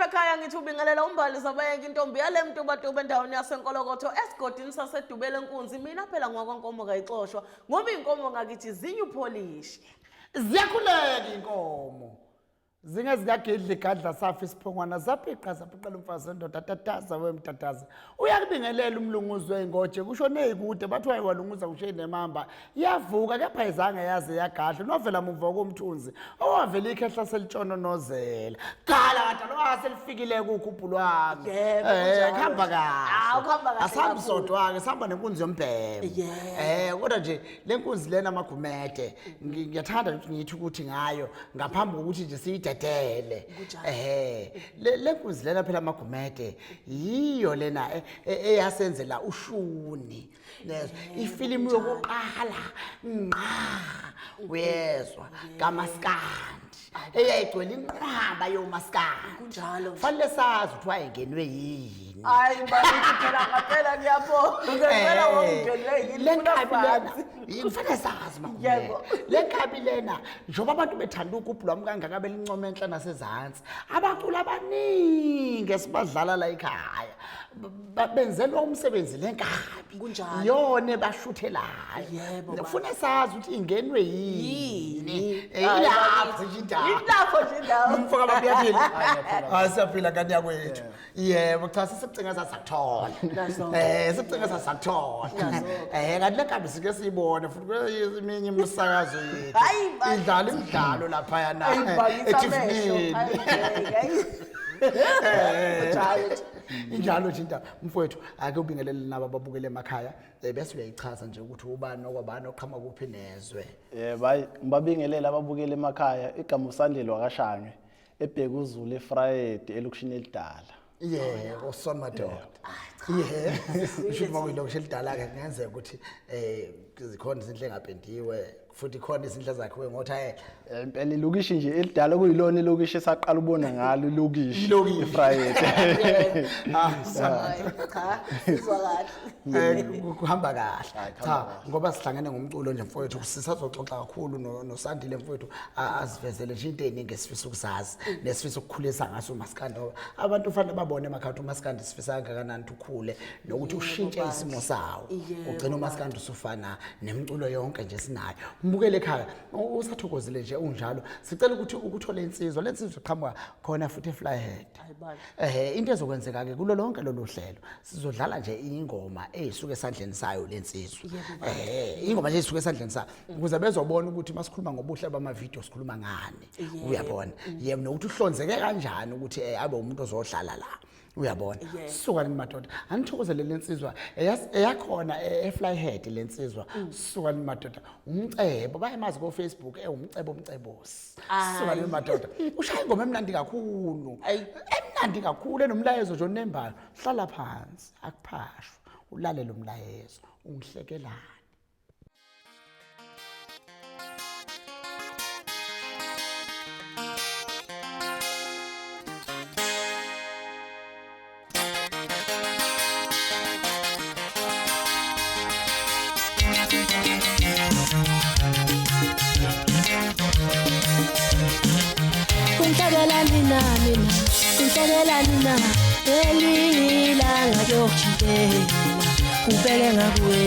ekhaya ngithi ubingelela umbali zabayeka intombi yale mtuba endaweni yasenkolokotho esigodini sasedubele enkunzi mina phela ngwakwankomo kayixoshwa ngoba inkomo ngakithi zinyupolish ziyakhuleka inkomo zingezikagedla igadla safi isiphongwana zaphiqa umfazi endoda tataza wemtataza uyakubingelela umlunguzi weingoje kusho nezikude bathi wayewalunguza kushe nemamba yavuka kepha izange yaze yagadla novela muva komthunzi owavela ikhehla selitshono nozela qala kade lo aselifikile kukhuphu lwami khamba kahle asahambi sodwa ke sihamba nenkunzi yombhemo kodwa nje lenkunzi lena magumede ngiyathanda ukuthi ngithi ukuthi ngayo ngaphambi kokuthi nje siyidedele lenkunzi lena phela magumede yiyo lena eyasenzela ushuni ifilimu yokuqala uyezwa kaMaskandi eyayigcwele inqaba yoMaskandi kunjalo fanele sazi ukuthi wayengenwe yini hayi bayithi phela ngaphela ngiyabonga ngempela wongenwe yini lenkabi lena ngifane sazi magumede lenkabi lena njengoba abantu bethanda ukubhula kangaka belincoma enhla nasezantsi abacula abaningi esibadlala la ekhaya benzelwa umsebenzi lenkabi yone bashuthelayo ngifuna sazi ukuthi ingenwe yini ilapho nje indawo mfaka babuyaphila asiyaphila kanti yakwethu yebo cha sisicingeza sakuthola sicingeza sakuthola kanti lenkabi sike siyibone futhi eminye imisakazo yethu idlala imidlalo lapha yana eThekwini injalo nje inda mfowethu ake ubingelele nabo ababukele emakhaya bese uyayichaza nje ukuthi ubani okwabani oqhama kuphi nezwe bayi ngibabingelela ababukele emakhaya igama uSandile wakashanywe ebheka uZulu eFriday elokushini elidala yebo son madoda usho uma kuyilokho elidala ke kungenzeka ukuthi zikhona izindle engapendiwe futhi khona izindle zakhiwe ngothayela impela ilokishi nje elidala kuyilona ilokishi esaqala ubona ngalo ilokishi eFriday cha sizwa kahle kuhamba kahle cha ngoba sihlangene ngomculo nje mfowethu sisazoxoxa kakhulu noSandile mfowethu azivezele nje into eningi esifisa ukuzazi nesifisa ukukhulisa ngaso uMaskandi abantu ufanele babone emakhaya uMaskandi sifisa kangakanani ukhule nokuthi ushintshe isimo sawo ugcina uMaskandi usufana nemculo yonke nje sinayo mbukele ekhaya usathokozile nje unjalo sicela ukuthi ukuthola insizwa lensizwa iqhamuka khona futhi eFlyhead into ezokwenzeka ke kulo lonke lolu hlelo sizodlala nje ingoma eyisuka esandleni sayo lensizwa ingoma nje isuka esandleni sayo ukuze bezobona ukuthi masikhuluma ngobuhle bama video sikhuluma ngani uyabona yebo nokuthi uhlonzeke kanjani ukuthi abe umuntu ozodlala la uyabona suka ni madoda anithokozele lensizwa eyakhona eFlyhead lensizwa suka ni madoda umcebo bayamazi ko Facebook umcebosi suka ni madoda ushaya ingoma emnandi kakhulu emnandi kakhulu enomlayezo nje onembayo hlala phansi akuphashwa ulalele umlayezo ungihlekelana Kunhlekelani na elilanga yokujikela ubeke ngakuwe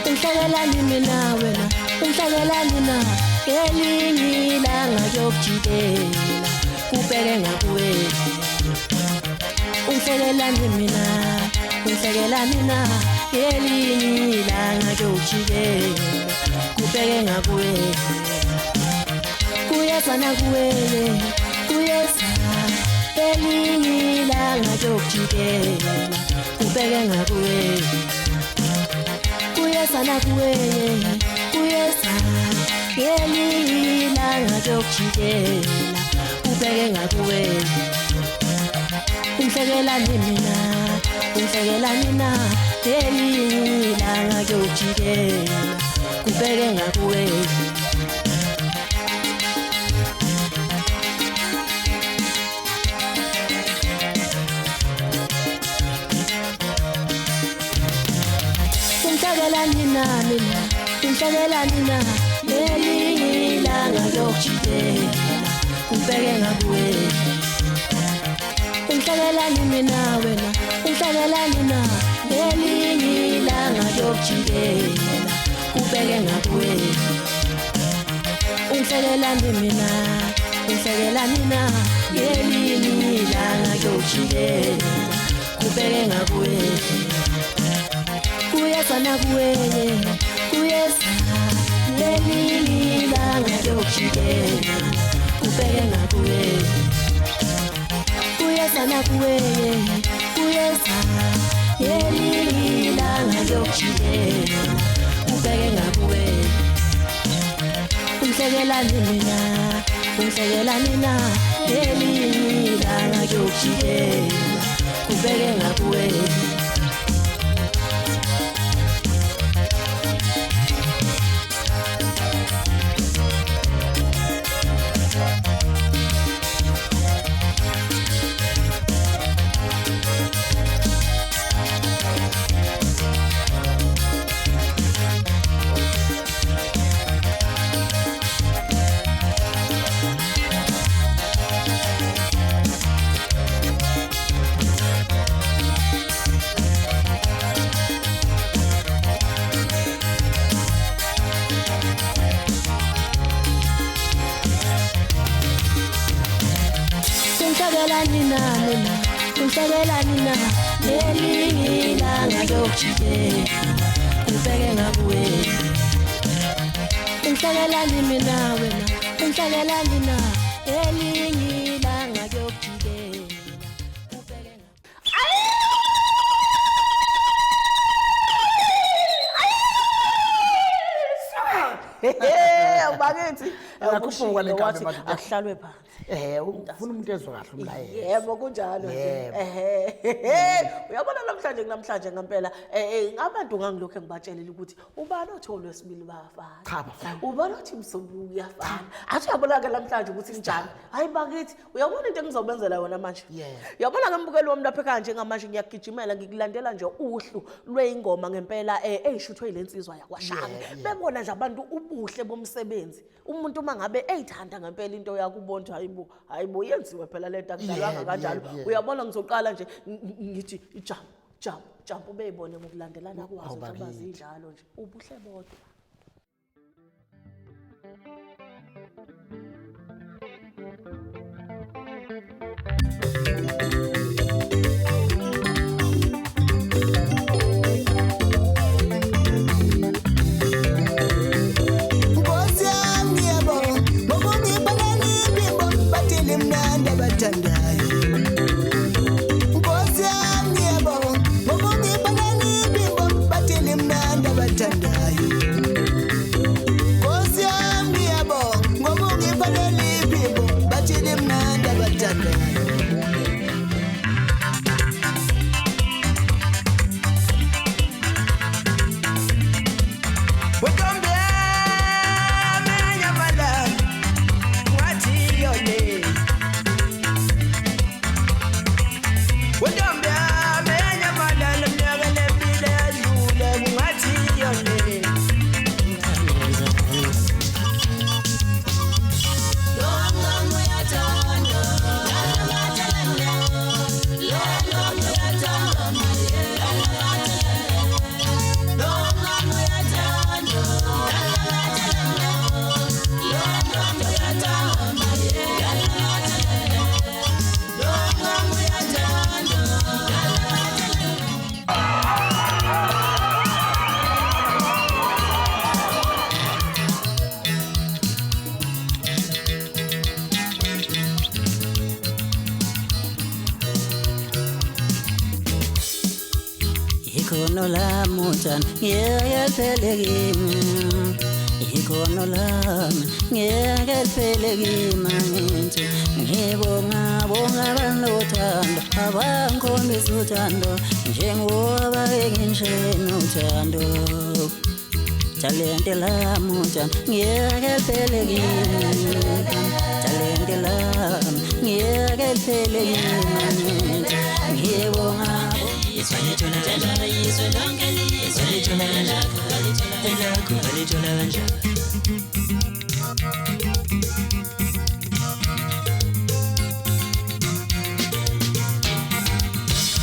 kunhlekelani mina wena kunhlekelani na elilanga yokujikela ubeke ngakuwe kunhlekelani mina elilanga yokujikela ubeke ngakuwe kuyesana kuwe elilanga yokujikela ubeke ngakuwe kuyesana kuwe elilanga yokujikela ubeke ngakuwe kunhlekelani mina elilanga yokujikela ubeke ngakuwe kunhlekelani na elilanga yokujikela ubeke ngakuwe Unhlekelani mina wena unhlekelani na Ngelinye ilanga kuyokujikela Kubeke ngakuwe Unhlekelani mina unhlekelani na Ngelinye ilanga kuyokujikela Kubeke ngakuwe Kuyeza nakuwe Kuyeza Ngelinye ilanga kuyokujikela Kubeke ngakuwe Kuyeza nakuwe Kuyeza Ngelinye ilanga kuyokujikela Kubeke ngakuwe Unhlekelani mina unhlekelani na Ngelinye ilanga kuyokujikela Kubeke ngakuwe Unhlekelani na mina unhlekelani na Ngelinye ilanga kuyokujikela Kubeke ngakuwe Unhlekelani mina wena unhlekelani na Ngelinye ilanga kuyokujikela Kubeke Bakithi Ayakhuphuka le wathi nkabi abantu. akuhlalwe phansi. Ufuna umuntu ezwe kahle umlayezo. Yebo kunjalo nje. Uyabona namhlanje ngempela abantu ngangilokho engibatshelela ukuthi ubani otholo wesibili bayafana. Cha, bafana. Ubani othi msombulu uyafana. Athi uyabona ke namhlanje ukuthi kunjani. Hayi bakithi uyabona into engizobenzela yona manje. Uyabona ngembukelo wami lapha ekhaya njengamanje ngiyagijimela ngikulandela nje uhlu lweingoma ngempela eyishuthwe ilensizwa yakwaShaka. Bebona nje abantu ubuhle bomsebenzi. Umuntu mangabe eyithanda ngempela into yakubonto hayibo yenziwe phela lento akudalwanga kanjalo. Uyabona ngizoqala nje ngithi jump ubeyibone ngokulandelana kwazo abazinjalo nje ubuhle bodwa. Ikhono lami uthando ngeke liphele kimi Ikhono lami ngeke liphele kimi ngithi ngibonga abanothando abangikhombisa uthando njengoba benginjena uthando Talente lami uthando ngeke liphele kimi Talente lami ngeke liphele kimi ngibonga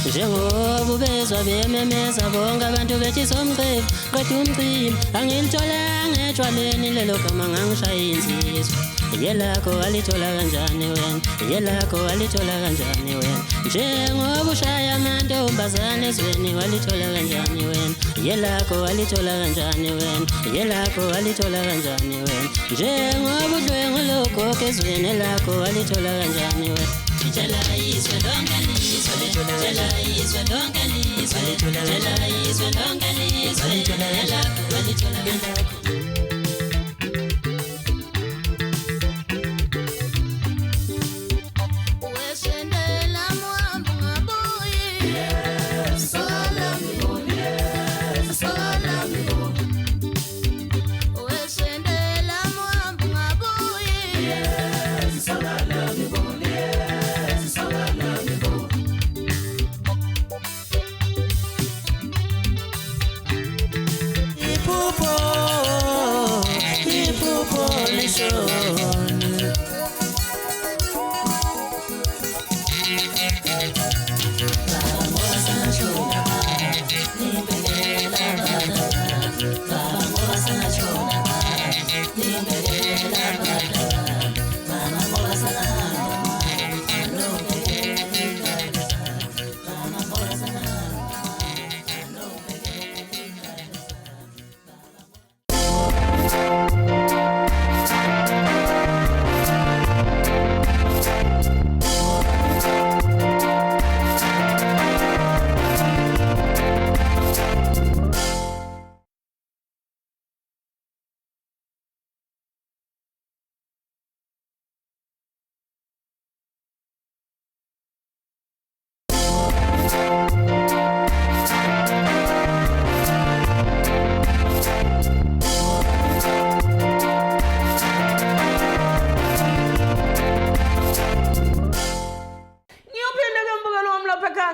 njengoba ubezwa bememeza bonke abantu bethi somcimbi qeda umcimbi angilitholanga etshwaleni lelo gama ngangishaya insizwa yelakho alithola kanjani wena yelakho alithola kanjani wena njengoba ushaya amantombazane ezweni walithola kanjani wena yelakho alithola kanjani wena yelakho alithola kanjani wena njengoba udlwengu logogo ezweni lakho walithola kanjani wena Jala izwe lonke lizwe Jala izwe lonke lizwe Jala izwe lonke lizwe yelakho walithola kanjani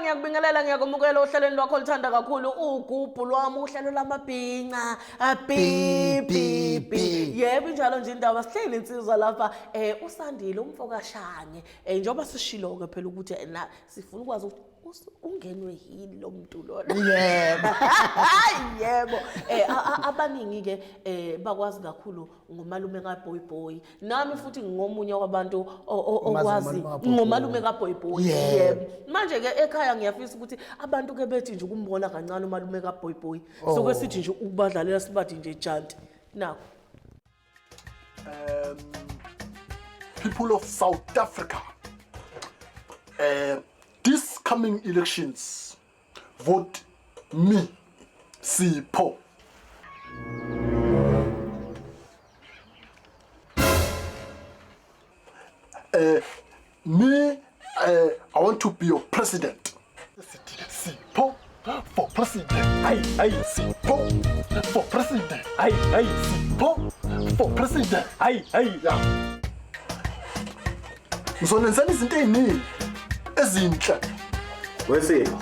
Ngiyakubingelela ngiyakumukela ohlelweni lwakho lithanda kakhulu ugubhu lwami uhlelo lamabhinca apipipi yebo njalo nje indaba sihleli insizwa lapha uSandile umfokashane njengoba sishilo ke phela ukuthi sifuna ukwazi ukuthi ungenwe yini lo muntu lona Yebo. Yebo abaningi ke bakwazi kakhulu ngomalume kaBoy Boy nami futhi ngomunye wabantu okwazi ngomalume kaBoy Boy yebo manje ke ekhaya ngiyafisa ukuthi abantu ke bethi nje ukumbona kancane umalume kaBoy Boy soke sithi nje ukubadlalela sibathi nje janti nako people of South Africa, this coming elections, vote me, Sipho. I want to be your president. Sipho for president. Aye, Sipho for president. Aye, Sipho for president. Aye, yeah. Ngizonenzela izinto eziningi ezinhle. Wesipho.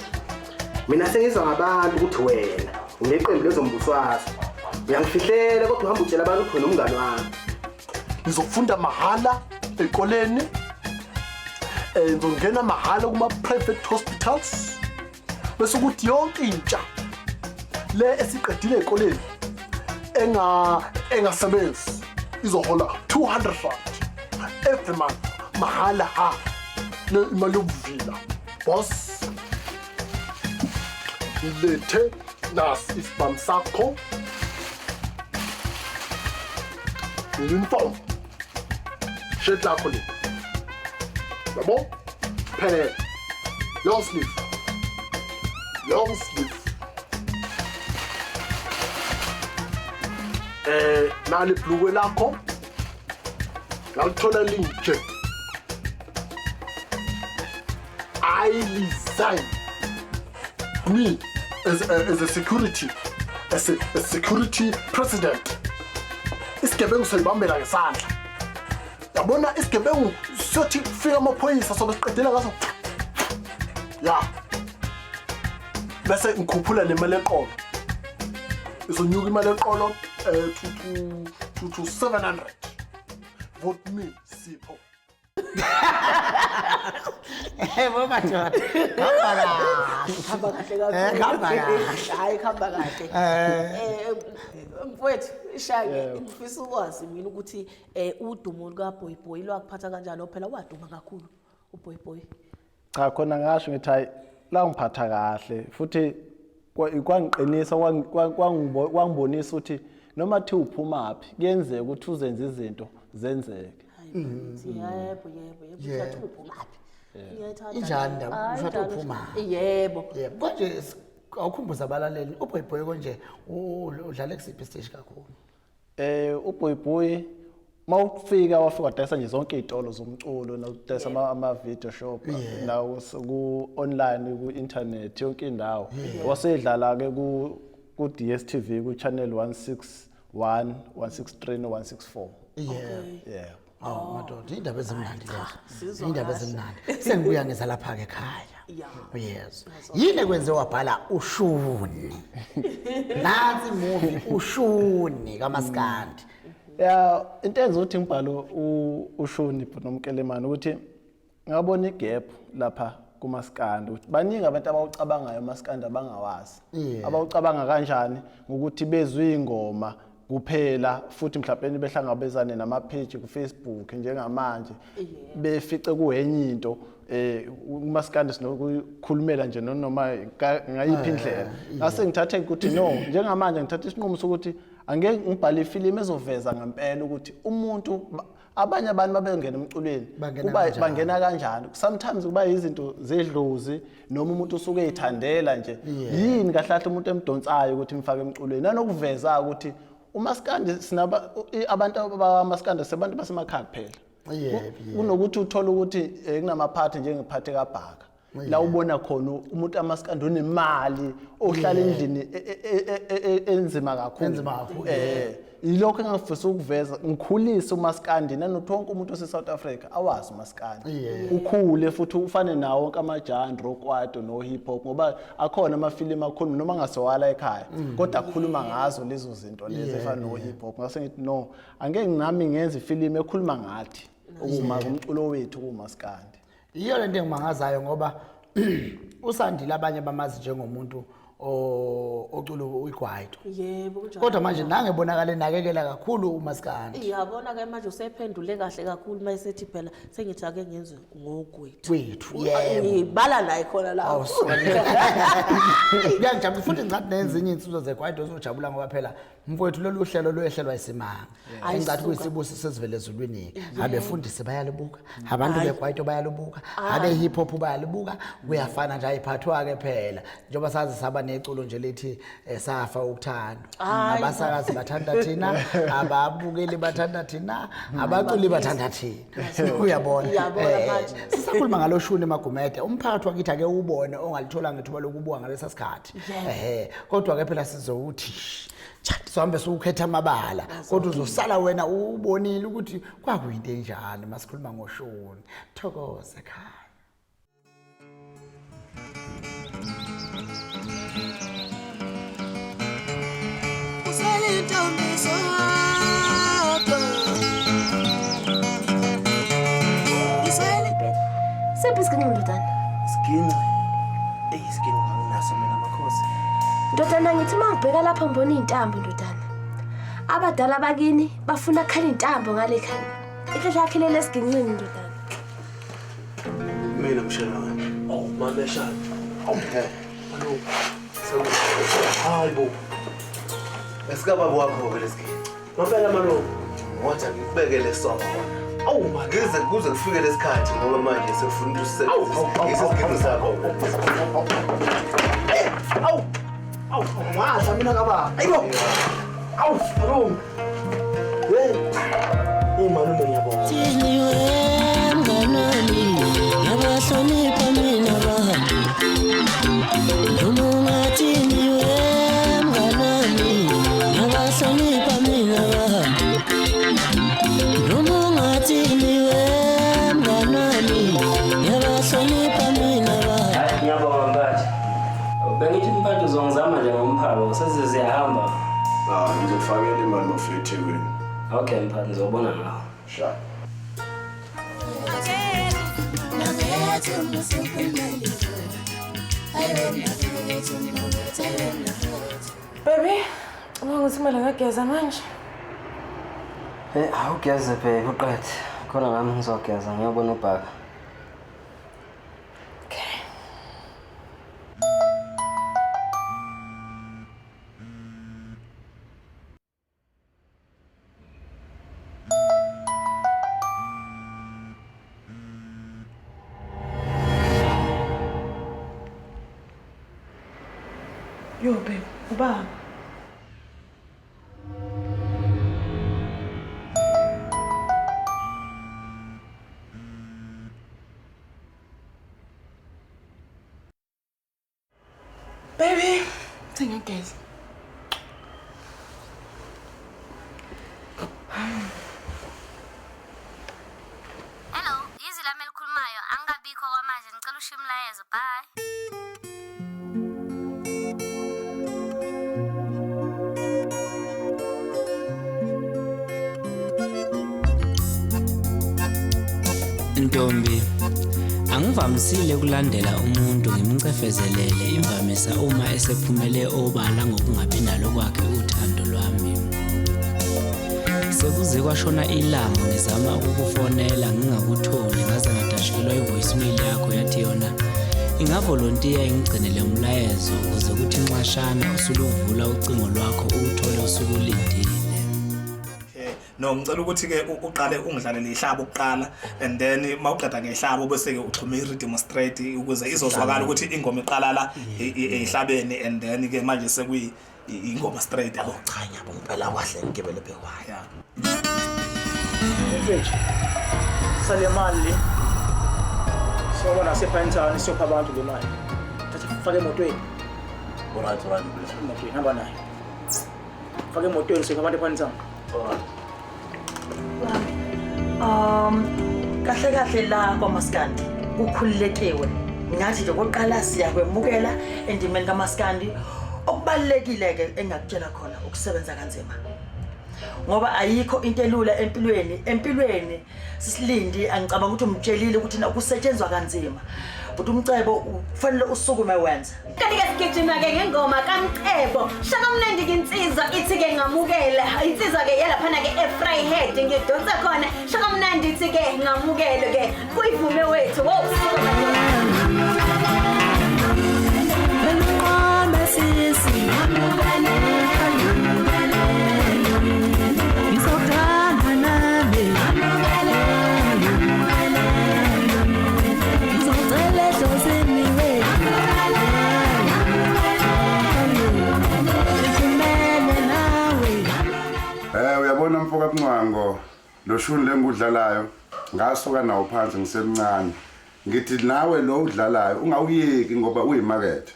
Mina sengizwa ngabantu ukuthi wena uneqembu lezombuswazi. Uyangifihlela kodwa uhamba utshela abantu ukuthi wena umngane wami. Ngizofunda mahala ekoleni. Ngizongena mahala kuma private hospitals. Bese ukuthi yonke intsha le esiqedile ekoleni engasebenzi izohola 200 rand every month mahala ha le imali yokuvila boss lethe nas isibhamu sakho uniform shirt lakho le yabo pele long sleeve nali bhulukwe lakho ngalithola linje I resign me as a security president. Isigebengu soyibambela ngesandla yabona isigebengu sothi fika amaphoyisa sobe siqedela ngaso ya bese ngikhuphula nemali eqolo izonyuka imali eqolo to 700 vote me Sipho Yebo madoda. Khamba kahle kakhulu. Khamba kahle. Hayi khamba kahle. Mfowethu Shaka ngifisa ukwazi mina ukuthi udumo luka Boy Boy lwakuphatha kanjani phela waduma kakhulu uBoy Boy. Cha khona ngasho ngithi hayi la ngiphatha kahle futhi kwangiqinisa kwangibonisa ukuthi noma thi uphumaphi kuyenzeka ukuthi uzenze izinto zenzeke. Yebo uyathi uphumaphi. Ngiyayithanda. Injani ndaba usho uphuma? Yebo. Yebo. Konje awukhumbuza abalaleli uBoy Boy konje udlala kusiphi stage kakhulu? uBoy Boy mawufika wadayisa nje zonke izitolo zomculo nawudayisa ama video shop nawo ku online ku internet yonke indawo wasedlala ke ku DStv ku channel 161 163 no 164 yeah madoda indaba ezimnandi lezo indaba ezimnandi sengibuya ngeza lapha ke ekhaya yes yini kwenze wabhala ushuni nansi movie ushuni kaMaskandi into enza ukuthi ngibhalo ushuni nomkelemane ukuthi ngabona igap lapha kuMaskandi ukuthi baningi abantu abawucabangayo uMaskandi abangawazi abawucabanga kanjani ngokuthi bezwe ingoma kuphela futhi mhlawumbe behlangabezane nama page ku Facebook njengamanje befice kuhenye into uMaskandi sinokukhulumela nje noma ngayiphi indlela ngase ngithathe ukuthi no njengamanje ngithatha isinqumo sokuthi angeke ngibhale ifilimu ezoveza ngempela ukuthi umuntu abanye abantu babengena emculweni kuba bangena kanjani sometimes kuba izinto zedlozi noma umuntu usuke ezithandela nje yini kahle umuntu emdonsayo ukuthi mfake emculweni nanokuveza ukuthi uMaskandi sinaba abantu abamaskandi sebantu basemakhaya kuphela kunokuthi uthola ukuthi kunamaphathi njengephathi kaBhaka la ubona khona umuntu amaskandi unemali ohlala endlini enzima kakhulu ilokho engifisa ukuveza ngikhulisa uMaskandi nanothi wonke umuntu oseSouth Africa awazi uMaskandi ukhule futhi ufane nawo wonke amajandro okwaito no hip hop ngoba akhona amafilimu akhulu noma ngasewala ekhaya kodwa akhuluma ngazo lezo zinto lezi efana no hip hop ngase ngithi no angeke nami ngenze ifilimu ekhuluma ngathi ukuma umculo wethu kuMaskandi iyo lento engimangazayo ngoba uSandile abanye bamazi njengomuntu ocula uigwaito yebo kunjalo kodwa manje nangebonakala enakekela kakhulu uMaskandi iyabona ke manje usephendule kahle kakhulu mayisethi phela sengithi ake ngenze ngogwethu yebo ibala naye khona la ngiyajabula futhi ngicathi nezinye insizwa zegwaito zojabula ngoba phela mfowethu lolu hlelo loyehlelwa isimanga engathi kuyisibusi sesivele ezulwini abefundisi bayalibuka abantu begwaito bayalibuka abe hip hop bayalibuka kuyafana nje ayiphathwa ke phela njengoba sazi saba neculo nje lethi safa ukuthanda abasakazi bathanda thina ababukeli bathanda thina abaculi bathanda thina uyabona manje sisakhuluma ngaloshuni Magumede umphakathi wakithi ake ubone ongalithola ngethuba lokubuka ngalesa sikhathi kodwa ke phela sizokuthi sihambe sokukhetha amabala kodwa uzosala wena ubonile ukuthi kwakuyinto enjani masikhuluma ngoshuni thokoza ekhaya Sephi isigini ndodana? Skinny. Skinny nganaso mina makhosi. Ndodana ngithi mangibheka lapha ngibona izintambo ndodana. Abadala bakini bafuna khala izintambo ngale khaya. Ihlahla yakhe lele siginqini ndodana. Mina mshana. Oh, mama shana. Okay. Hallo. Hayibo. Esikaba wakho ke lesikini. Ngempela manje ngothi ngikubekele sona. Awu magize kuze kufike lesikhathi ngoba manje sefuna ukuthi isigini sakho. Awu, ngaza mina ngaba. Ayibo. Awu, bro. Malume ngiyabonga. Tiniwe mnganami yabahlonipha mina bahambi Noma tiniwe mnganami yabahlonipha mina bahambi Noma tiniwe mnganami yabahlonipha mina bahambi Ngiyabonga mbathi. Bengithi mphathi uzongizama nje ngomphako seziziyahamba. Ngizofakela imali mafika eThekwini. Okay mphathi ngizobona ngawo. Sure. Nangena Baby, ungangithi kumele ngageza manje. Awugeze babe uqede. Khona nami ngizogeza ngiyobona ubhaka. Yo babe, ubaba. Baby, sengiyageza. Hello, yizi lami elikhulumayo. Angikabikho kwamanje, ngicela ushiye umlayezo. Bye. Ntombi, angivamisile ukulandela umuntu ngimcefezelele imvamisa uma esephumele obala ngokungabi nalo kwakhe uthando lwami. Sekuze kwashona ilanga ngizama ukukufonela ngingakutholi ngaze ngadashikelwa ivoicemail yakho yathi yona ingavolontiya ingigcinele umlayezo ukuze kuthi nxashana usuluvula ucingo lwakho uthole usuku ulindile. No, ngicela ukuthi ke uqale ungidlalele ihlabo ukuqala and then mawuqeda ngehlabo bese ke uxhume i-rhythm straight ukuze izozwakala ukuthi ingoma iqala la ehlabeni and then ke manje sekuyi ingoma straight yabo. Cha nyabo ngempela kwahle ngigibele bhekwaya. Mfethu. Sale mali. Siyobona sephantown siyopha abantu le mali. Thatha fake emotweni. Alright. Emotweni hamba nayo. Fake emotweni siyopha abantu ephantown. Alright. Kahle la kwaMaskandi ukhulilekiwe ngathi nje oqala siyakwemukela endimeni kaMaskandi okubalekile ke engakutshela khona ukusebenza kanzima ngoba ayikho into elula empilweni sisilindi angicabanga ukuthi umtshelile ukuthi ukusetshenzwa kanzima but umcebo kufanele usukume wenza kanti ke sigijima ke ngengoma kaMcebo shaka mnandi ke insizwa ithi ke ngamukela insizwa ke yalaphana ke eFryhead ngidonsa khona shaka mnandi ithi ke ngamukele ke kuyivume wethu uyabona mfoka Kunqango lo shuni lengudlalayo ngasuka nawo phansi ngisemncane ngithi nawe lo udlalayo ungawuyeki ngoba uyimarket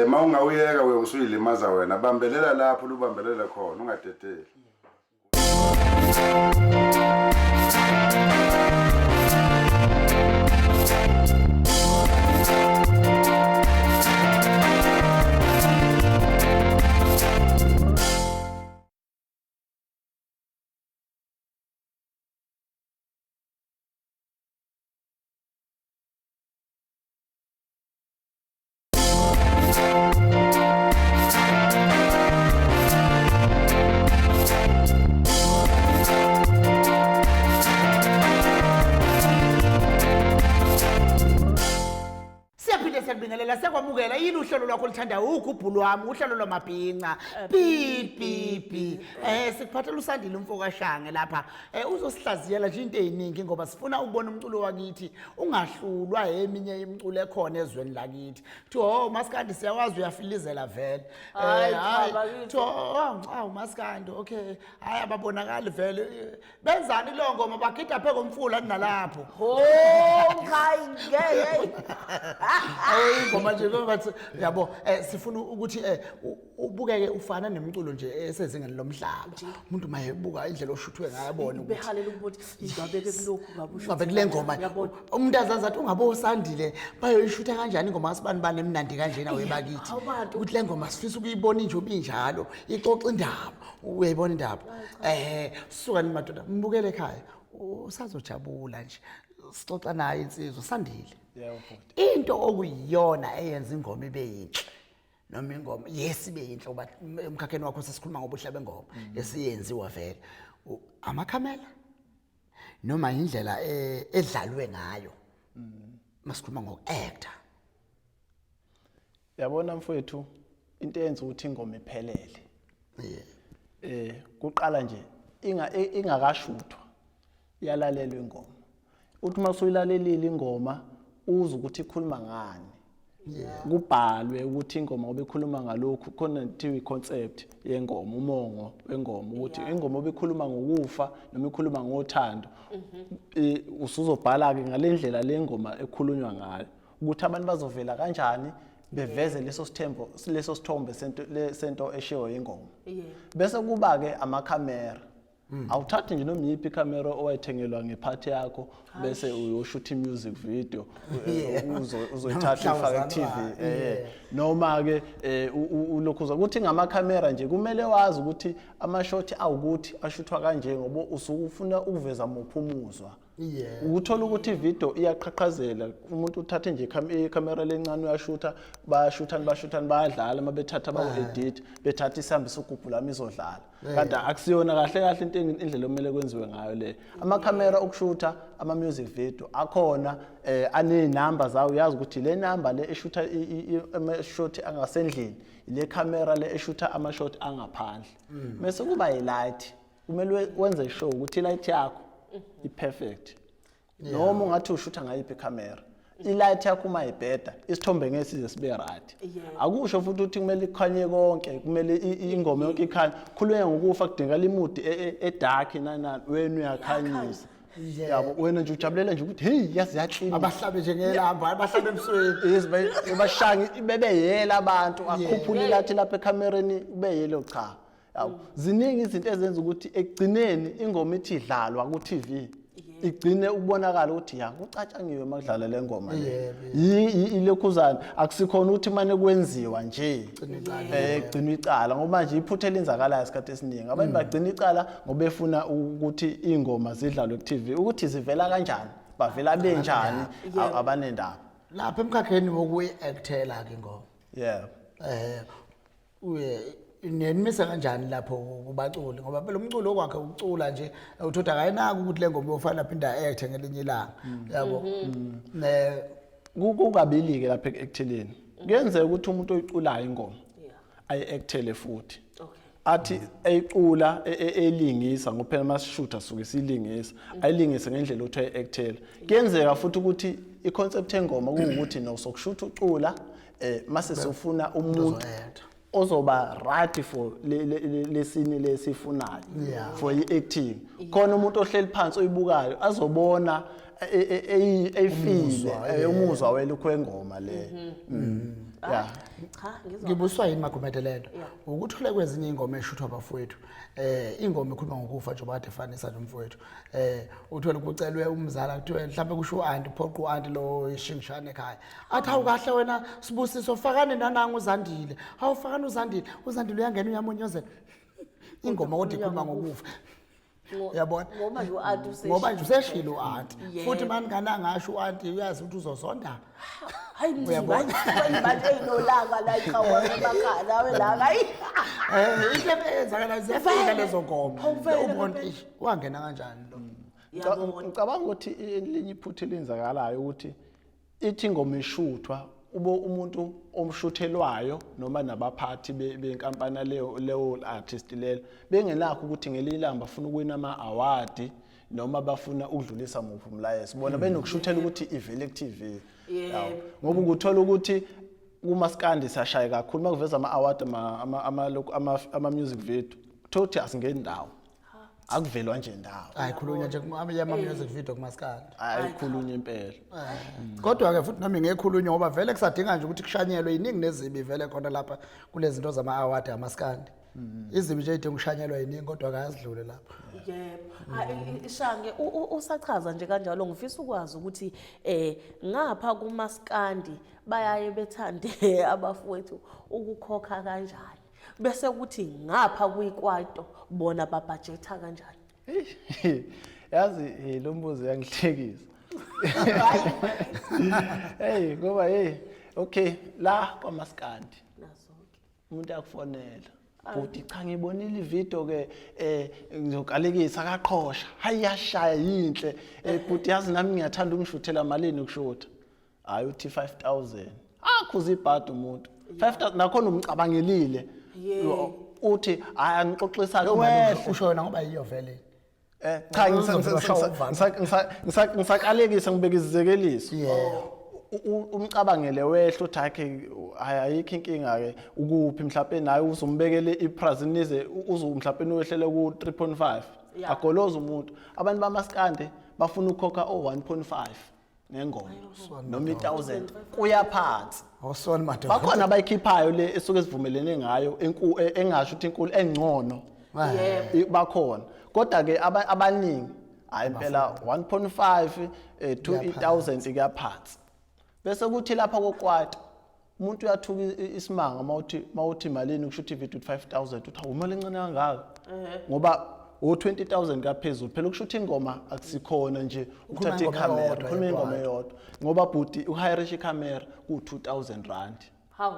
mawungawuyeka we usuyilimaza wena bambelela lapho lubambelela khona ungadedeli Ngiyabingelela sekwamukela yini uhlelo lwakho lithandayo ugubhu lwami uhlelo lwamabhinqa pi sikuphathela uSandile Mfokashange lapha uzosihlaziyela nje into eziningi ngoba sifuna ukubona umculo wakithi ungahlulwa eminye imiculo ekhona ezweni lakithi kuthi Maskandi siyawazi uyafilizela vele Maskandi okay hayi ababonakali vele benzani lo ngoma bagida pheko umfula nalapho ingoma nje bathi yabo sifuna ukuthi ubukeke ufana nemculo nje esezingeni lomhlaba umuntu mayebuka indlela oshuthwe ngayabona ukuthi behalela ukuthi ingabeke kulokhu ngabe kule ngoma umuntu azanza athi ungaboSandile bayoyishutha kanjani ingoma asibani bane emnandi kanjena webakithi ukuthi le ngoma sifisa ukuyibona nje obinjalo ixoxa indaba uyayibona indaba suka ni madoda mbukele ekhaya usazojabula nje sixoxa naye insizwa Sandile. Yebo bhuti. Into okuyiyona eyenza ingoma ibe yinhle. Noma ingoma yes ibe yinhle ngoba emkhakheni wakho sesikhuluma ngobuhle bengoma esiyenziwa vele. Amakhamera noma indlela edlalwe ngayo. Masikhuluma ngokuactor. Yabona mfowethu into eyenza ukuthi ingoma iphelele. Kuqala nje ingakashuthwa yalalelwa ingoma. Uthi masuyilalelile ingoma uza ukuthi ikhuluma ngani. Kubhalwe ukuthi ingoma obekhuluma ngalokhu khona kuthiwa iconcept yengoma umongo wengoma ukuthi ingoma obekhuluma ngokufa noma ikhuluma ngothando. Usuzobhala ke ngalendlela lengoma ekhulunywa ngayo ukuthi abantu bazovela kanjani beveze leso sithombe sento eshiwo ingoma. Bese kuba ke amakhamera. Awuthathi nje noma yiphi camera owayithengelwa ngephathi yakho bese uyoshoot music video uzoyithatha ifaka TV noma ke ulokhuza ukuthi ngamakhamera nje kumele wazi ukuthi amashot awukuthi ashuthwa kanje ngoba usukufuna ukuveza mophumuzwa. Ukuthola ukuthi ivideo iyaqhaqhazela umuntu uthathe nje ikamera lencane uyashutha bayashuthana bayadlala mabethatha bawu-edit bethatha isambi sokugubhula izodlala kanti akusiyona kahle indlela omele kwenziwe ngayo le. Amakhamera okushutha ama music video akhona anezinamba zawo uyazi ukuthi le number le eshutha ama-shot angasendlini ile camera le eshutha ama-shot angaphandle. Bese kuba i-light kumele wenze show ukuthi i-light yakho i-perfect. Noma ungathi ushutha ngayiphi icamera i-light yakho uma ibheda isithombe ngesize sibe right. Akusho futhi ukuthi kumele ikhanye konke kumele ingoma yonke ikhanye khulunywa ngokufa kudingakala imudi edark nana wena uyakhanyisa. Yabo wena nje ujabulela nje ukuthi hey yazi yaqina abahlabe nje ngelamba abahlabe emsweni bashangi bebeyela abantu akhuphula ilathi lapha ekamereni beyelo cha. Yabo ziningi izinto ezenza ukuthi ekugcineni ingoma ithi idlalwa ku TV igcine ubonakala ukuthi ya kucatshangiwe makudlala le ngoma le ilekhuzana akusikhona ukuthi manje kwenziwa nje egcina icala ngoba manje iphuthe lenzakala isikhathi esiningi abantu bagcina icala ngoba befuna ukuthi ingoma zidlalwe ku TV ukuthi zivela kanjani bavela benjani abanendaba lapha emkhakheni wokuyi-actela ke ingoma nenimisa kanjani lapho kubaculi ngoba phela umculo okwakhe ucula nje uthoda akayinaki ukuthi le ngoma yofana laphinda acte ngelinye ilanga yabo kukabili ke lapha ekuacteleni kuyenzeka ukuthi umuntu oyiculayo ingoma ayi-actele futhi athi eyicula elingisa ngophela masishutha suke silingisa ayilingise ngendlela othi ayi-actela kuyenzeka futhi ukuthi i-concept engoma kuwukuthi nosokushutha ucula mase sofuna umuntu ozoba right for lesini lesifunayo for i-acting khona umuntu ohleli phansi oyibukayo azobona eyifile umuzwa welokho wengoma le. Cha ngibuswa yini Magumede lento ukuthi ule kwezinye ingoma eshuthwa abafowethu ingoma ekhuluma ngokufa nje obade fanisa nomfowethu uthola ukucelwe umzala kuthiwe mhlawumbe kusho uanti phoqa uanti lo ishingishane ekhaya athi awu kahle wena Sibusiso fakane nananga uZandile awufakane uZandile uyangena uyamonyozela ingoma kodwa ikhuluma ngokufa uyabona ngoba nje uanti ngoba nje useshilo uanti futhi maningana ngasho uanti uyazi ukuthi uzosonda hayi uyabona manje inolanga la iqhawe emakhala welanga into eyenzakala ziyafika lezo ngoma ubona wangena kanjani lo ngicabanga ukuthi elinye iphutha elenzakalayo ukuthi ithi ingoma ishuthwa umuntu omshuthelwayo noma nabaphathi benkampani leyo artist lelo bengenakho ukuthi ngelilamba afuna ukuwina ama-award noma bafuna ukudlulisa muphi umlayezo bona benokushuthela ukuthi ivele ku TV ngoba ukuthola ukuthi kumaskandi sashaya kakhulu makuveza ama-award ama-music video thothi asingeni ndawo akuvelwa nje ndawo ayikhulunywa nje ama-music video kumaskandi ayikhulunywa impela kodwa ke futhi nami ngekhulunywa ngoba vele kusadinga nje ukuthi kushanyelwe iningi nezibi vele khona lapha kulezi zinto zama-award amaskandi izibi nje idinga ukushanyelwa iningi kodwa akazidlule lapha yebo Shange usachaza nje kanjalo ngifisa ukwazi ukuthi ngapha kumaskandi bayaye bethande abafowethu ukukhokha kanjani bese kuthi ngapha kuyikwaito bona babudgetha kanjani yazi lo mbuzo yangihlekisa Hey ngoba okay la kwaMaskandi umuntu akufonela Bhuti cha ngibonile ivideo ke ngizokalekisa akaqhosha hayi yashaya yinhle bhuti yazi nami ngiyathanda ungishuthela malini ukushutha hayi uthi 5000 akhuza ibhadi umuntu 5000 nakhona umcabangelile uthi aya ngixoxisa wehle usho yona ngoba yiyo vele cha ngisakalekisa ngibeka izizekeliso umcabangele wehle uthi akhe ayikho inkinga ke ukuphi mhlawumbe naye uzombekele iPrazinize mhlawumbe uyehlele ku 3.5 agoloza umuntu abantu bamaskande bafuna ukukhokha 1.5 ngengoma noma 1000 kuya phansi awusona madoda bakhona abayikhiphayo le esuke sivumelene ngayo engasho ukuthi inkulu engcono bakhona kodwa ke abaningi hayi impela 1.5 to 1000 kuya phansi bese kuthi lapha kokwata umuntu uyathuka isimanga mawuthi malini kushuthi ivideo 5000 uthi awumali encane kangaka ngoba o20000 kaphezulu phela kushuthi ingoma akusikhona nje ukuthatha ikamera khona ingoma eyodwa ngoba bhuti uhirish ikamera ku2000 rand how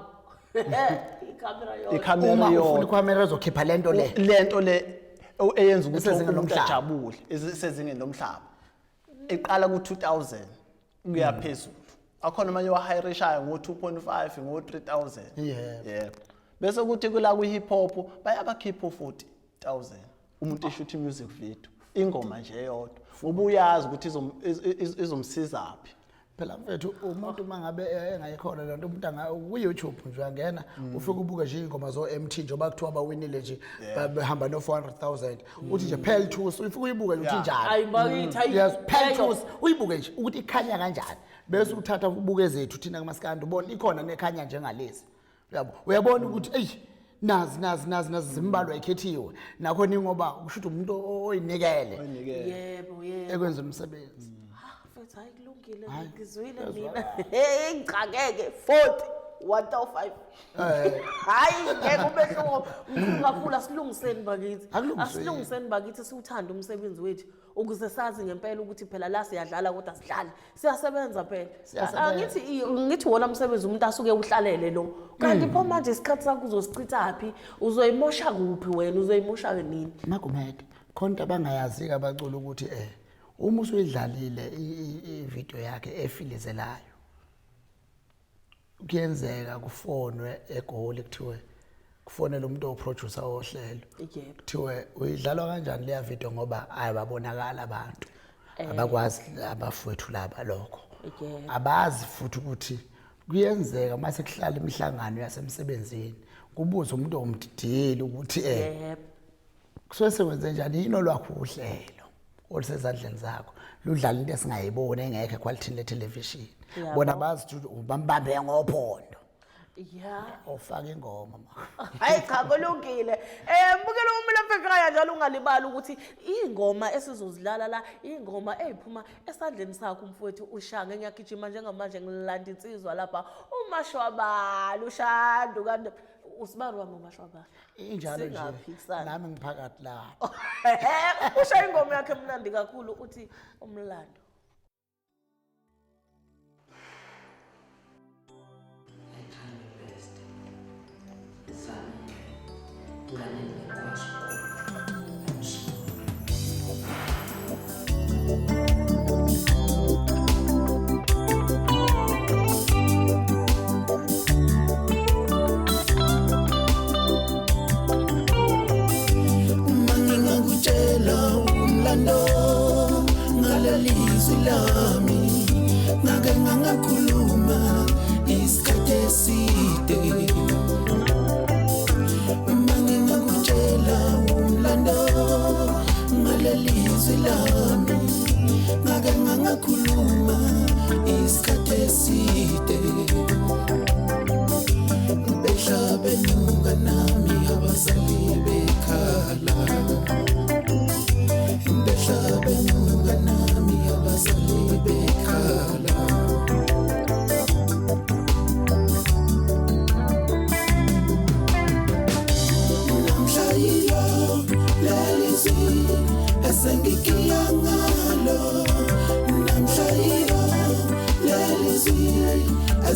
ikamera uma ufuna ikamera ezokhipha lento le eyenza ukuthi umuntu ajabule esezingeni lomhlaba eqala ku2000 kuya phezulu akhona manje wahirishayo ngo2.5 ngo3000 yebo bese kuthi kula ku hip hop bayabakhipha 40000 umuntu eshuthi music video ingoma nje eyodwa ubuyazi ukuthi izomsizaphi phela mfethu umuntu mangabe engayikhona lento umuntu ku YouTube nje uyangena ufike ubuke nje ingoma zo MT njoba kuthiwa bawinile nje bahamba no 400000 uthi nje Pearl Tours ufike uyibuke nje njalo hayi bakithi yes Pearl Tours uyibuke nje ukuthi ikhanya kanjani bese uthatha ubuke zethu thina kuMaskandi ubona ikhona nekhanya njengalezi yabo uyabona ukuthi ey nazi zimbalwa ekhethiwe nakhona ingoba kushuthi umuntu oyinikele yebo ekwenza umsebenzi mfethu hayi kulungile ngizwile mina ngicakeke 40 1005 hayi ngeke ubehluko kakhulu asilungiseni bakithi asilungiseni bakithi siuthanda umsebenzi wethu ukuze sazi ngempela ukuthi phela la siyadlala kodwa sidlale siyasebenza phela ngithi wona umsebenzi umuntu asuke uhlalele lo kanti pho manje isikhathi sakho uzosichithaphi uzoyimosha kuphi wena uzoyimosha nini Magumede khona abangayazi abacula ukuthi uma usuyidlalile ivideo yakhe efilizelayo kuyenzeka kufonwe eGoli kuthiwe kufonela umuntu oproducer ohlelo kuthiwe uyidlalwa kanjani leya video ngoba ayababonakala abantu abakwazi abafowethu laba lokho abazi futhi ukuthi kuyenzeka mase kuhlala imihlangano yasemsebenzini kubuza umuntu omdidili ukuthi kusesebenze njani yini olwakho uhlelo olusezandleni zakho ludlala into esingayibona engekho quality le television bona bazi ukuthi ubambambe ngophondo ofaka ingoma hayi cha kulungile mbukela umuntu ekhaya njalo ungalibali ukuthi ingoma esizozidlala la ingoma eyiphuma esandleni sakho mfowethu ushange ngiyagijima njengamanje ngilanda insizwa lapha uMashwabala ushando kanti usibari wami uMashwabala injalo nje nami ngiphakathi la usha ingoma yakhe emnandi kakhulu uthi umlando ngalelizwi lami ngake ngakhuluma isikhathi eside mangingakutshela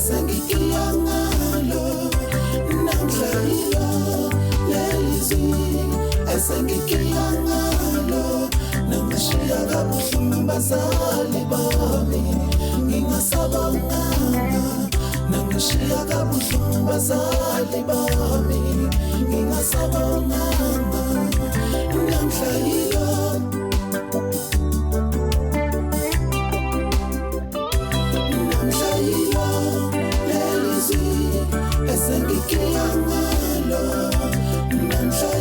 esengikiyangalo namhlanje lelizwi esengikiyangalo nangishiya kabuhlungu bazali bami ngingasabanga nangishiya kabuhlungu bazali bami ngingasabanga namhlanje esengikiyangalo namhlanje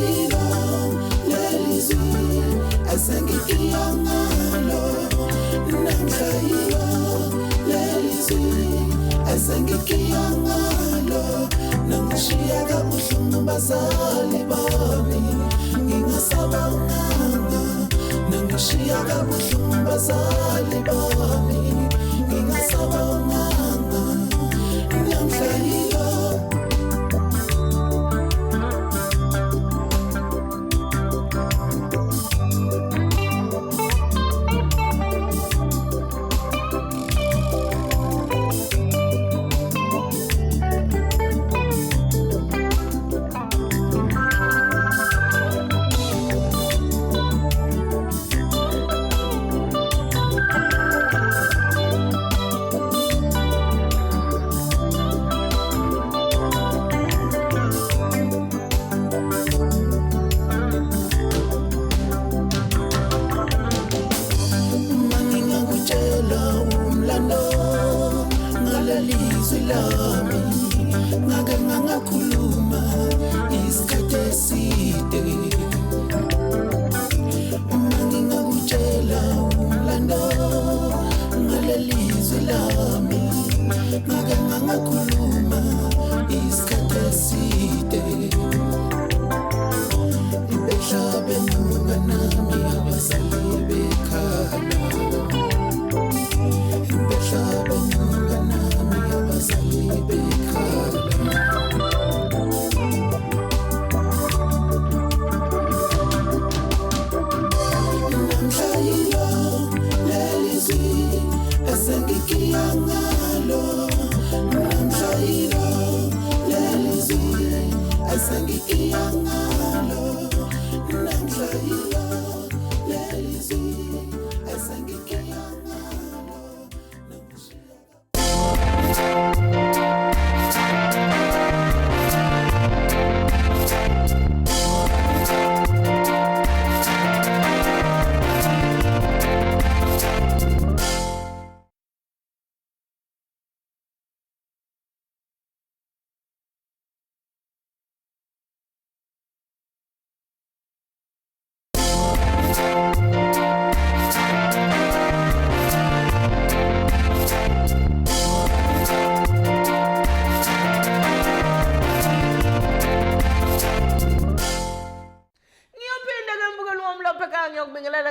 lelizwi esengikiyangalo namhlanje lelizwi esengikiyangalo nangishiya kabuhlungu bazali bami ngingasabanga nangishiya kabuhlungu bazali bami ngingasabanga namhlanje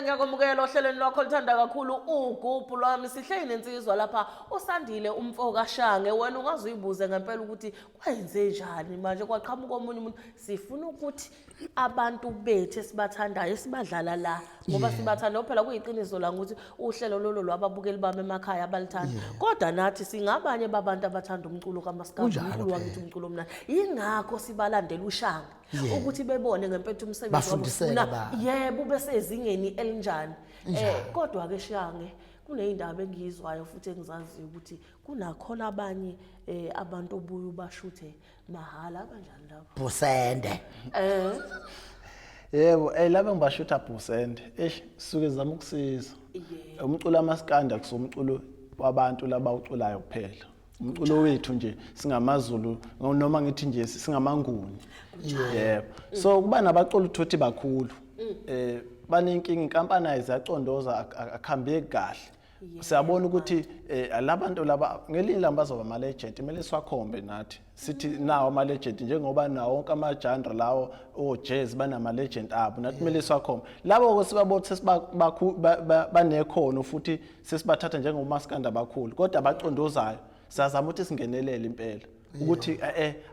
Ngiyakwamukela ohlelweni lwakho lithanda kakhulu ugubhu lwami sihle nensizwa lapha usandile umfo kaShange wena ungaze uyibuze ngempela ukuthi kwenze njani manje kwaqhamuka omunye umuntu sifuna ukuthi abantu bethu esibathandayo sibadlala la ngoba sibathanda phela kuyiqiniso la ukuthi uhlelo lolo lwababukeli bami emakhaya abalithanda kodwa nathi singabanye babantu abathanda umculo kaMaskandi umculo wakithi umculo omnandi ingakho sibalandela uShange ukuthi bebone ngempela umsebenzi wabafuna yebo besezingeni elinjani kodwa ke Shange kuneyindaba engizwayo futhi engizaziyo ukuthi kunakhona abanye abantu obuye bashuthe mahala kanjani lapho Busende yebo laba ngibashutha Busende suke zama ukusiza umculo amaskandi akusomculo wabantu laba uculayo kuphela umculo wethu nje singamaZulu noma ngithi nje singamanguni yebo so kuba nabacula uthothi bakhulu banenkinga inkampani ayizacondoza akuhambeki kahle siyabona ukuthi labantu laba ngelinye lamba bazoba ama legend kumele siwakhombe nathi sithi nawo ama legend njengoba nawo wonke ama genre lawo o jazz banama legend abo nathi kumele siwakhombe labo sibabothe banekhono futhi sesibathatha njengomaskanda abakhulu kodwa abacondozayo siyazama ukuthi singenelele impela ukuthi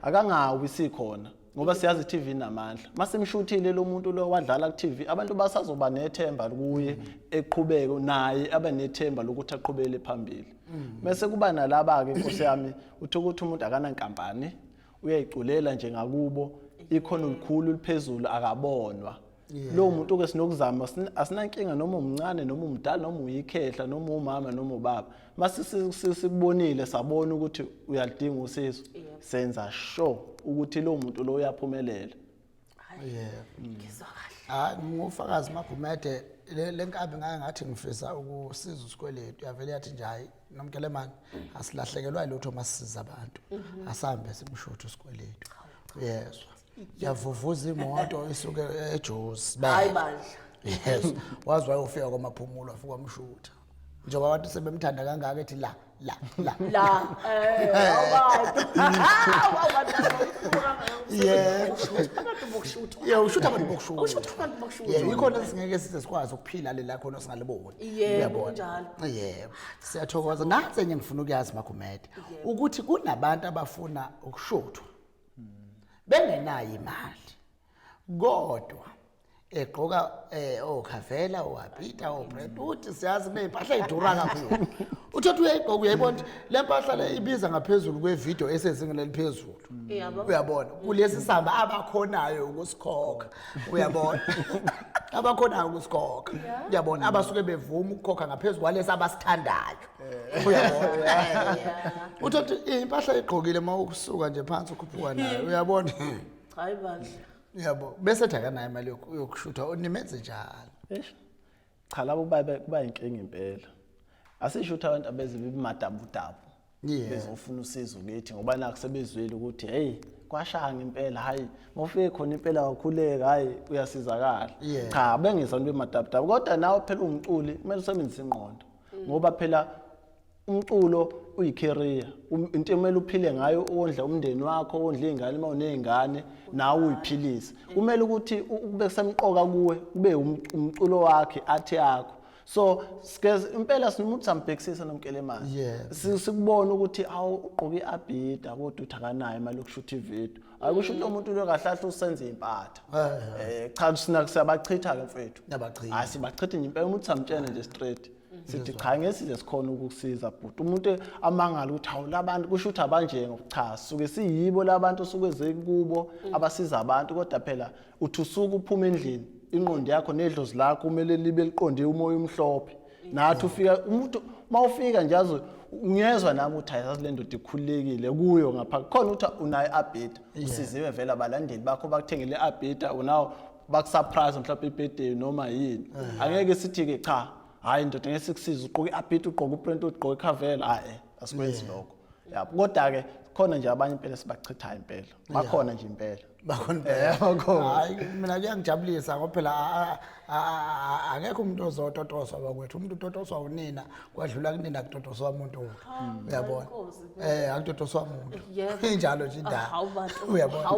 akangawi sikhona ngoba siyazi i-TV namandla mase mshuthile lo muntu lo wadlala ku-TV abantu basazoba nethemba kuye eqhubeke naye abe nethemba lokuthi aqhubele phambili bese kuba nalaba ke inkosi yami uthi ukuthi umuntu akanankampani uyayiculela nje ngakubo ikhono likhulu liphezulu akabonwa lo muntu ke sinokuzama asinankinga noma umncane noma umdala noma uyikhehla noma umama noma ubaba mase sikubonile sabona ukuthi uyalidinga usizo senza sure ukuthi lo muntu lo uyaphumelela ngizwa kahle ngufakazi Magumede lenkabi ngake ngathi ngifisa ukusiza usikweletu yavele yathi nje hayi nomkelemani asilahlekelwa lutho masisiza abantu asambe simshuthu usikweletu yezwa yavuvuza imoto isuke eJozi hayi bandla yes wazi wayofika kwamaphumulo afuka umshutha njengoba abantu sebemthanda kangaka ethi la ushutha abantu bokushutha ikhona singeke size sikwazi ukuphila lela khona singaliboni uyabona yebo siyathokoza nansi enye ngifuna ukuyazi Magumede ukuthi kunabantu abafuna ukushuthwa bengenayo imali kodwa egqoka okhavela ohabita obrand uthi siyazi nezimpahla ezidura kakhulu uthatha uyayigqoka uyayibona le mpahla le ibiza ngaphezulu kwevideo esezingeni eliphezulu uyabona kulesi samba abakhonayo ukusikhokha uyabona abakhonayo ukusikhokha uyabona abasuke bevuma ukukhokha ngaphezulu kwalesi abasithandayo uyabona uthatha impahla egqokile mawukusuka nje phansi ukhuphuka nayo uyabona hayi bandla yabo bese thakanayo imali yokushutha nimenze njalo cha labo kuba inkinga impela asishutha abantu abeze bimadabudabu bezofuna usizo kithi ngoba naku sebezwile ukuthi hey kwashanga impela hayi mawufike khona impela wakhuleka hayi uyasizakala cha bengizona bemadabudabu kodwa nawe phela umculi kumele usebenzise ingqondo ngoba phela umculo uyicareer into emele uphile ngayo ondla umndeni wakho ondla izingane mawunezingane nawe uyiphilise kumele ukuthi ube semqoka kuwe ube umculo wakhe athi yakho so impela sinumuntu sambhekisisa nomkelemani sikubona ukuthi awu uqoka iabhida kodwa uthakanayo imali yokushutha ivideo akusho ukuthi umuntu lo kahlahle usenze impatha cha sinakuyabachitha ke mfethu sibachitha nje impela umuntu samtshene nje straight sithi cha ngesize sikhona ukukusiza but umuntu amangala ukuthi hawu labantu kusho ukuthi abanje ngokuchaza suke siyibo labantu suke ezekubo abasiza abantu kodwa phela uthi usuku uphuma endlini ingqondo yakho nedlozi lakho kumele libe liqondile umoya umhlophe nathi ufika umuntu mawufika njazo ungezwa nami uthi hayi le ndoda ikhululekile kuyo ngapha khona uthi unayo iabhida usiziwe vele abalandeli bakho bakuthengele iabhida unawo bakusurprise mhlawumbe ibirthday noma yini angeke sithi ke cha hayi ndoda ngeke sikusiza uqoka iabhida uqoka uprint uqoka ikhavela asikwenzi lokho yabo kodwa ke khona nje abanye impela sibachithayo impela bakhona nje impela bakhona hayi mina kuyangijabulisa ngoba phela akekho umuntu ozototoswa bakwethu umuntu utotoswa unina kwadlula kunina kutotoswa umuntu uyabona akutotoswa umuntu injalo nje indaba uyabona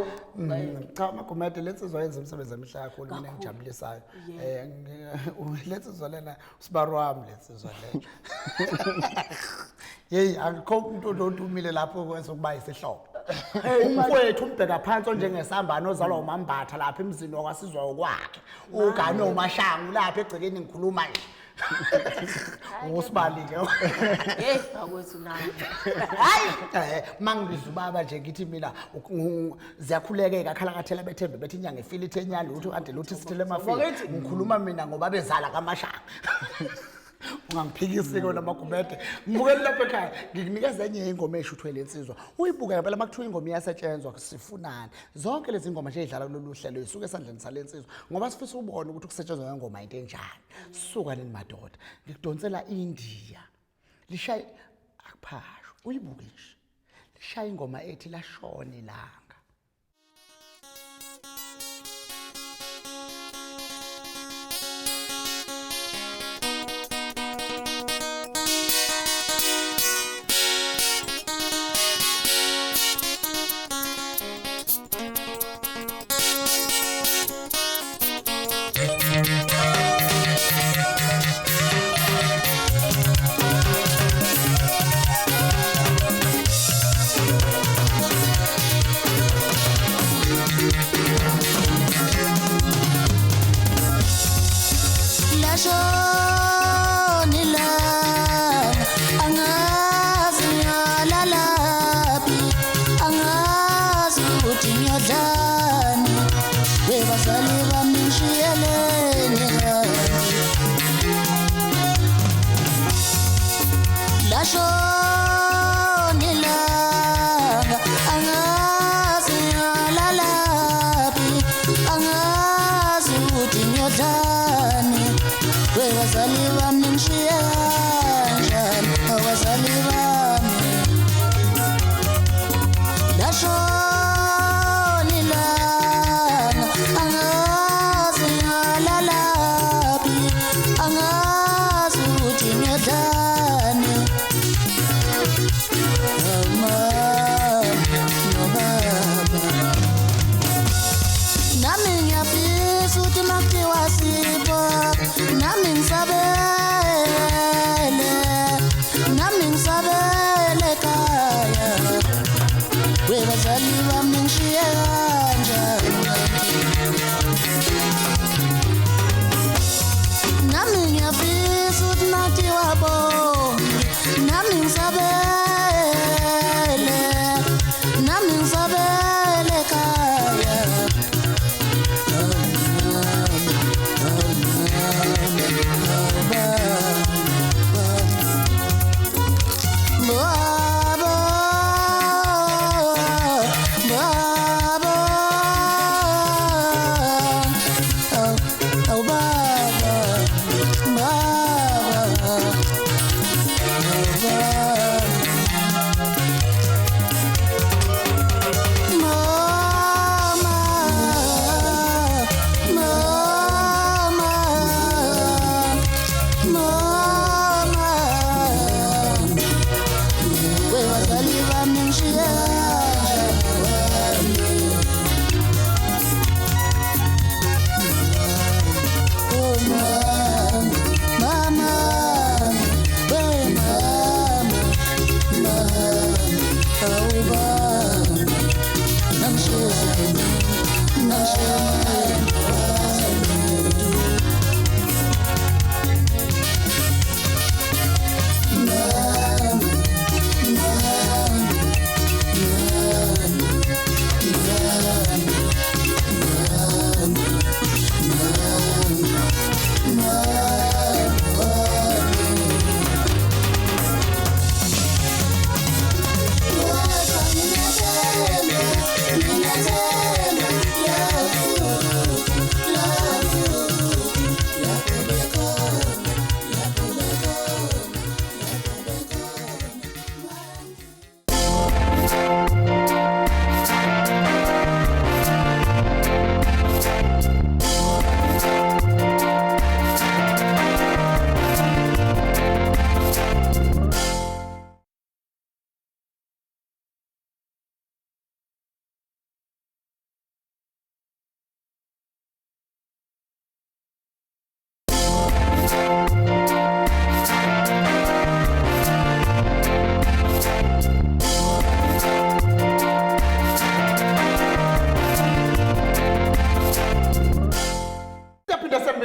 cha Magumede lensizwa yenza umsebenzi emihle kakhulu mina ngijabulisayo lensizwa lena usibaro wami lensizwa lena hey akukho umuntu odumile lapho kwenza ukuba isihlobo umfowethu umbheka phansi onjengesambane ozalwa umambatha lapha emzini wakwasizwa okwakhe ugane umashangu lapha egcekeni ngikhuluma nje usibalike hey akwethu nami hayi mangibiza ubaba nje ngithi mina ziyakhulekeka khala kathela bethembe bethi inyanga efile ithenyana lutho kanti luthi sithele emafini ngikhuluma mina ngoba bezala kamashanga ungangiphikisi ke Magumede ngibukela lapha ekhaya ngikunikeza enye ingoma eshuthwe lensizwa uyibuka phela makuthiwa ingoma iyasetshenzwa sifunana zonke lezi ngoma nje edlala kulolu hlelo isuke esandleni salensizwa ngoba sifisa ubone ukuthi kusetshenzwa ngengoma into enjani suka nini madoda ngikudonsela India lishaye akuphasho uyibuke nje lishaye ingoma ethi lashona ilanga ngiyodlani webazali bami ngishiyeleni lashona ilanga angazi ngalalaphi angazi ukuthi ngiyodlani webazali bami ngishiye kanjani abazali bami lashona ilanga angazi ngalalaphi angazi ukuthi ngiyodlani nami ngiyafisa ukuthi makuthiwa sipho nami ngisabele ekhaya webazali bami ngishiye kanjani nami ngiyafisa ukuthi makuthiwa bonke nami ngisabele ekhaya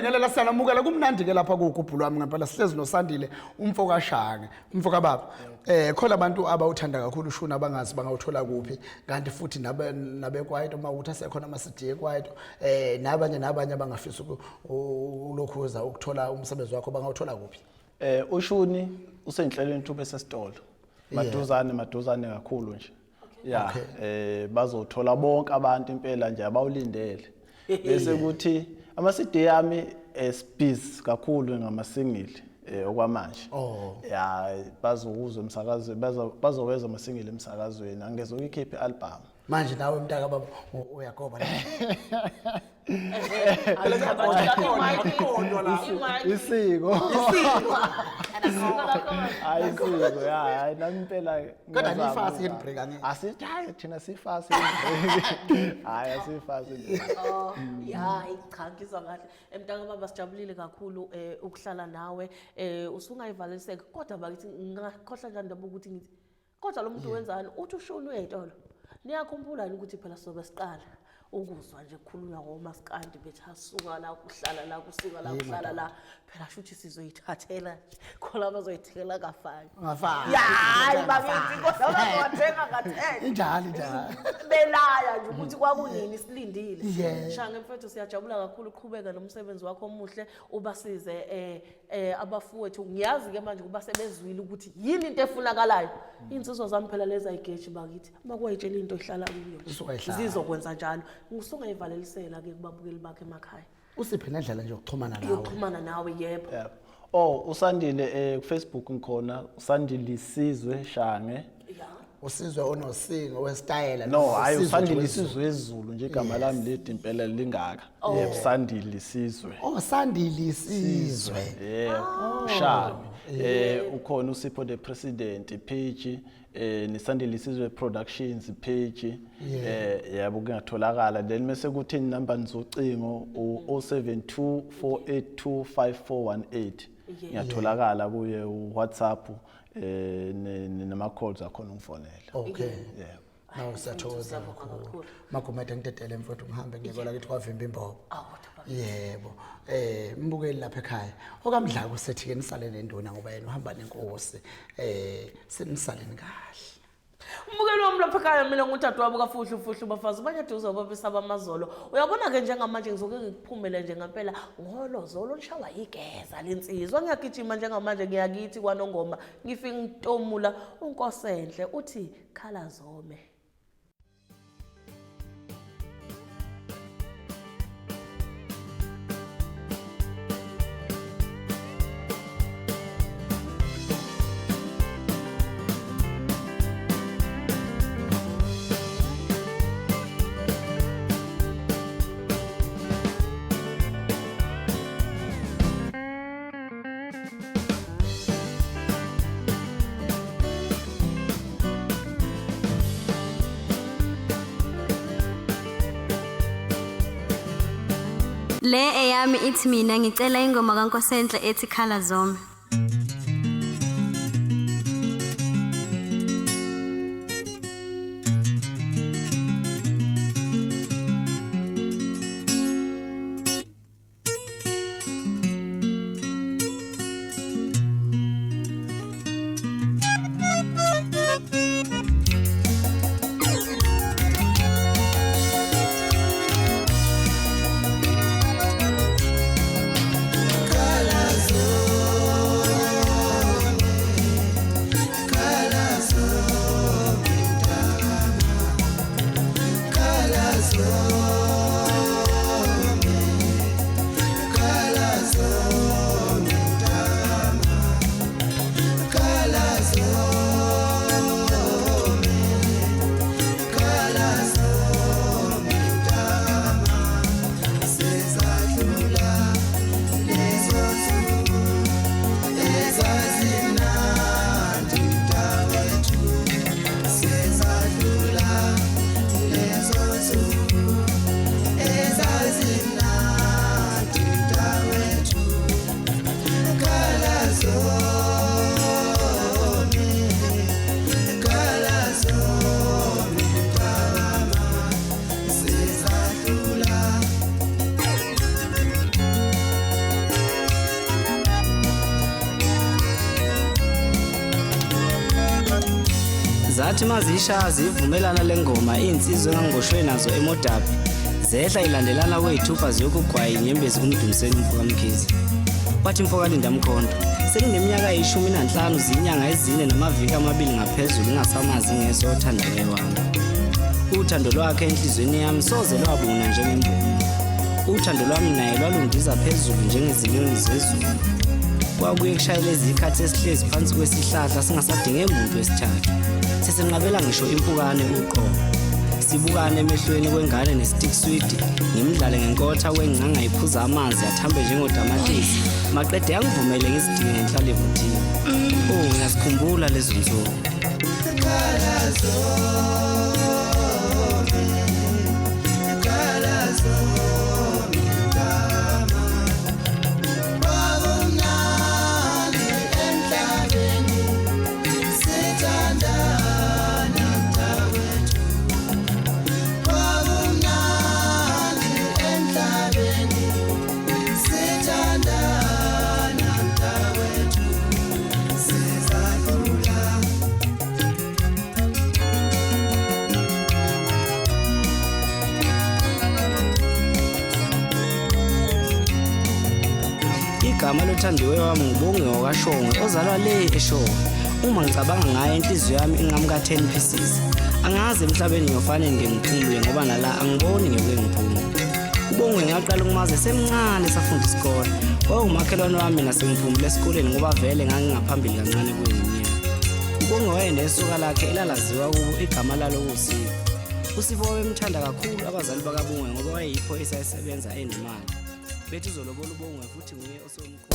Ngiyabingelela sanamukela kumnandi ke lapha kugubhulo wami ngempela sihlezi noSandile umfo kaShange umfo kababa khona abantu abawuthanda kakhulu ushuna abangazi bangawuthola kuphi kanti futhi nabekwaito mawuthi asekhona amaCD ekwaito nabanye abangafisa ulokhuza ukuthola umsebenzi wakho bangawuthola kuphi ushuni usenhlelweni Thube sesitolo maduzane kakhulu nje ya bazothola bonke abantu impela nje abawulindele bese kuthi ama-CD yami busy kakhulu ngama-single okwamanje ya bazokuzwa emsakazweni bazoweza ama-single emsakazweni angezoyikhipha i-album manje nawe mntaka baba uyagoba isiko ayisiko ya nami impela kodwa nifasi handbrake asithi thina sifasi hayi asifasi ya cha ngizwa kahle mntaka baba sijabulile kakhulu ukuhlala nawe usungayivaliseka kodwa bakithi ngakhohlwa kanjani ukuthi ngithi kodwa lo muntu wenzani uthi ushona uyetolo niyakhumbula ukuthi phela sobe siqala ukuzwa nje kukhulunywa ngomaskandi bethi asuka la kuhlala la kusuka la kuhlala la phela shuthi sizoyithathela khona abazoyithela kafani hayi bakithi kodwa wathenga ngathela injalo belaya nje ukuthi kwakunini silindile shanga mfethu siyajabula kakhulu uqhubeka nomsebenzi wakho omuhle ubasize abafowethu ngiyazi ke manje kuba sebezwile ukuthi yini into efunakalayo insizwa zami phela lezi ayigeji bakithi makwayitshela into ehlala kuyo zizokwenza njalo ngusungayivalelisela ke kubabukeli bakhe emakhaya usiphe nendlela nje yokuxhumana nawe yebo usandile ku Facebook ngikhona usandile Sizwe Shange usizwe onosingo westyle hayi usandile Sizwe ezulu nje igama lami ledi impela lingaka usandile Sizwe sandile Sizwe Shange ukhona uSipho the President page nesandile Sizwe Productions page yabo kungatholakala then mase kuthi inamba nizocingo u0724825418 ngiyatholakala kuye uWhatsApp nama calls akhona ungifonela nawe siyathokoza kakhulu magumede ngidedele mfowethu ngihambe ngiyebola kithi kwavimba imbobo yebo mbukeli lapha ekhaya okamdlaka usethi ke nisale nenduna ngoba yena uhamba nenkosi senisaleni kahle umbukeli wami lapha ekhaya mina nguthathu wabo kafuhlu bafazi banyaduza babesaba amazolo uyabona ke njengamanje ngizoke ngikuphumele nje ngempela ngolozolo lishawa igeza lensizwa ngiyagijima njengamanje ngiyakithi kwaNongoma ngifika ngitomula unkosenhle uthi khala zome Le eyami ithi mina ngicela ingoma kaNkosenhle ethi Khala Zome. Zathi mazisha zivumelana lengoma insizwe engangoshwe nazo emodabi zehla ilandelana kweyithupha ziyokugwaya inyembezi kumdumiseni uMfokamkhize wathi Mfokalinda Mkhondo sekuneminyaka e15 zinyanga ezine namaviki amabili ngaphezulu ngasamazi ngesothanda wami uthando lwakhe enhlizweni yami soze lwabuna njengemboni uthando lwami naye lwalundiza phezulu njengezinyoni zezulu kwakuye kushayela izikhathi esihlezi phansi kwesihlahla singasadinge umuntu wesithathu sesenqabela ngisho impukane uqobo sibukane emehlweni kwengane nestick sweet ngimdlale ngenkotha wenganga iphuza amanzi athambe njengodamatisi maqede yangivumele ngizidinge ngenhlalo evuthini ngiyasikhumbula lezo nsuku igama lothandiwe wami ngubonge wakashongo ozalwa le eShowe. Uma ngicabanga ngaye inhliziyo yami inqamuka 10 pieces. Angazi emhlabeni ngiyofane ngiphumule ngoba nala angiboni ngeke ngiphume. Ubongwe ngaqala ukumazi semncane safunda isikole. Wawumakhelwane wami nasengiphumule esikoleni ngoba vele ngangingaphambili kancane kuyiminyaka. Ubongwe wayenesuka lakhe elalaziwa kubo igama lalo uSipho. uSipho wayemthanda kakhulu abazali bakaBongwe ngoba wayeyipho esayisebenza enemali. Bethi uzolobola uBongwe futhi nguye osomkhulu.